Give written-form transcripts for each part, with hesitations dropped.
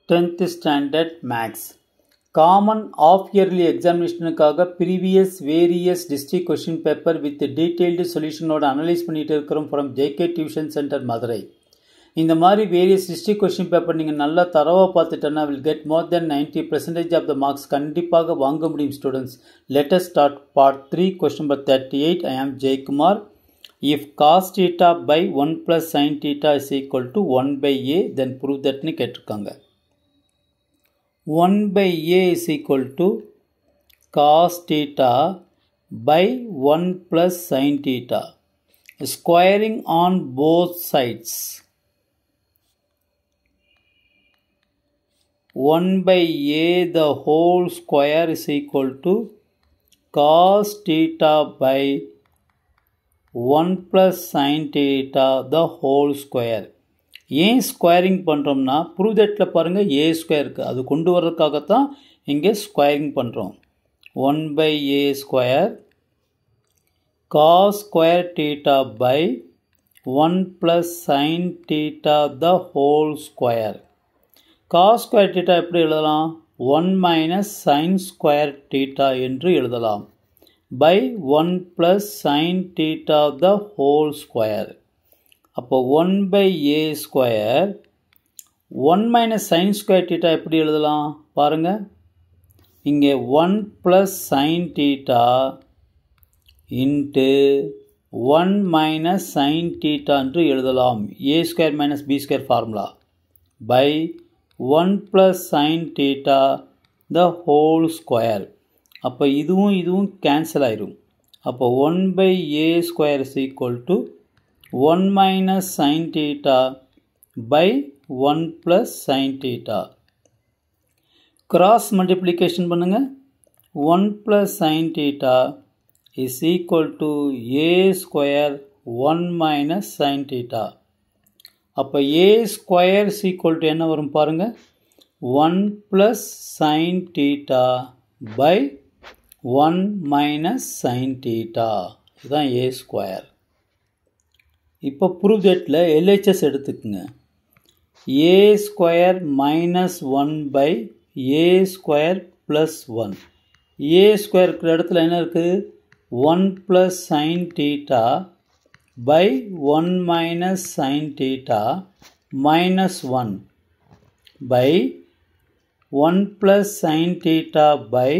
10th Standard Maths Common half-yearly examinationக்காக previous various district question paper with detailed solution ஓட analyze பண்ணிட்டு இருக்கிறோம் from JK Tuition Center Madurai. இந்த மாதிரி various district question paper நீங்க நல்லா தரவா பார்த்துட்டனா will get more than 90% of the marks கண்டிப்பாக வாங்க முடியும் students. Let us start part 3 question number 38. I am Jay Kumar. If cos theta by 1 plus sin theta is equal to 1 by a, then prove that னு கேட்டிருக்காங்க. 1 by a is equal to cos theta by 1 plus sin theta. Squaring on both sides. 1 by a the whole square is equal to cos theta by 1 plus sin theta the whole square. ஏன் squaring பண்ணுறோம்னா prove தட்டில் பாருங்கள் ஏ ஸ்கொயருக்கு அது கொண்டு வர்றதுக்காகத்தான் இங்கே squaring பண்ணுறோம். 1 by a square cos square theta by 1 plus sin theta the whole square. cos square theta எப்படி எழுதலாம்? 1 minus sin ஸ்கொயர் theta என்று எழுதலாம். by 1 plus sin theta the whole square. அப்போ 1 by a square 1 minus sin square theta எப்படி எழுதலாம் பாருங்க. இங்கே 1 plus sin theta into 1 minus sin theta என்று எழுதலாம். a square minus b square formula by 1 plus sin theta the whole square. அப்போ இதுவும் cancel ஆயிரும். அப்போ 1 by a square is equal to 1 minus sin theta by 1 plus sin theta. Cross multiplication பண்ணுங்க. 1 plus sin theta is equal to a square 1 minus sin theta. அப்போ a square is equal to என்ன வரும் பாருங்க. 1 plus sin theta by 1 minus sin theta. இதுதான் a square. இப்போ prove தட்டில் LHS எடுத்துக்குங்க. a square minus 1 by a square plus 1. a square இருக்கிற இடத்துல என்ன இருக்குது? 1 plus sine theta by 1 minus sine theta minus 1 by 1 plus sine theta by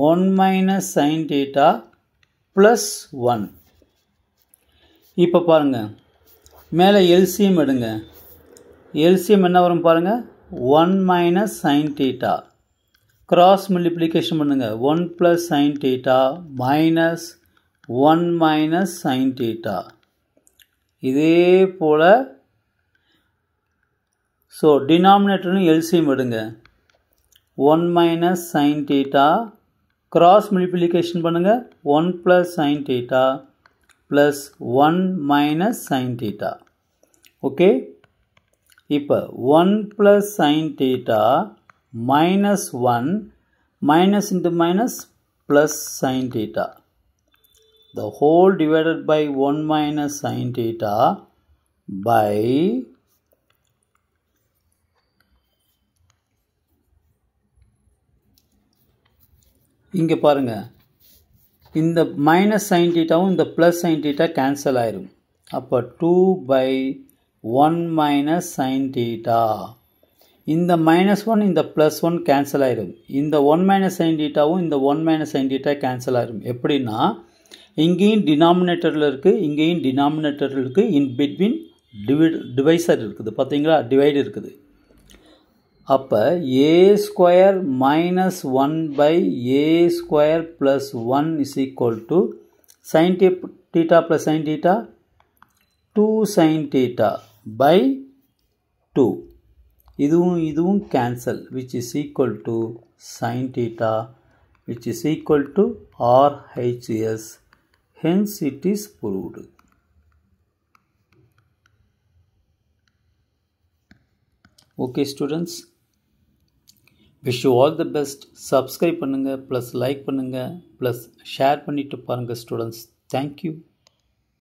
1 minus sine theta plus 1. இப்போ பாருங்கள், மேலே எல்சிஎம் எடுங்க. எல்சிஎம் என்ன வரும் பாருங்கள். 1 minus sine theta. Cross multiplication பண்ணுங்கள். 1 plus sine theta minus 1 minus sine theta. இதே போல் so டினாமினேட்டர்னு LCM எடுங்க. 1 minus sine theta cross multiplication பண்ணுங்கள். 1 plus sine theta plus 1 minus sin theta. Okay. இப்போ 1 plus sin theta minus 1 minus into minus plus sin theta. The whole divided by 1 minus sin theta by இங்கே பாருங்க, இந்த minus sign தீட்டாவும் இந்த plus sine theta cancel ஆயிரும். அப்போ 2 by 1 minus sine theta. இந்த minus 1 இந்த plus 1 cancel ஆயிரும். இந்த 1 மைனஸ் சைன் தீட்டாவும் இந்த 1 மைனஸ் சைன் தீட்டா கேன்சல் ஆயிரும். எப்படின்னா இங்கேயும் டினாமினேட்டரில் இருக்குது, இங்கேயும் டினாமினேட்டரில் இருக்குது, இன் பிட்வீன் டிவைசர் இருக்குது. பார்த்தீங்களா, டிவைடு இருக்குது. அப்போ a square minus 1 by a square plus 1 is equal to sine theta plus sine theta 2 sine theta by 2. இதுவும் cancel, which is equal to sine theta which is equal to RHS. Hence it is proved. Okay students, wish you all the best. Subscribe பண்ணுங்க, plus like பண்ணுங்க, plus share பண்ணிட்டு பாருங்கள் students. Thank you.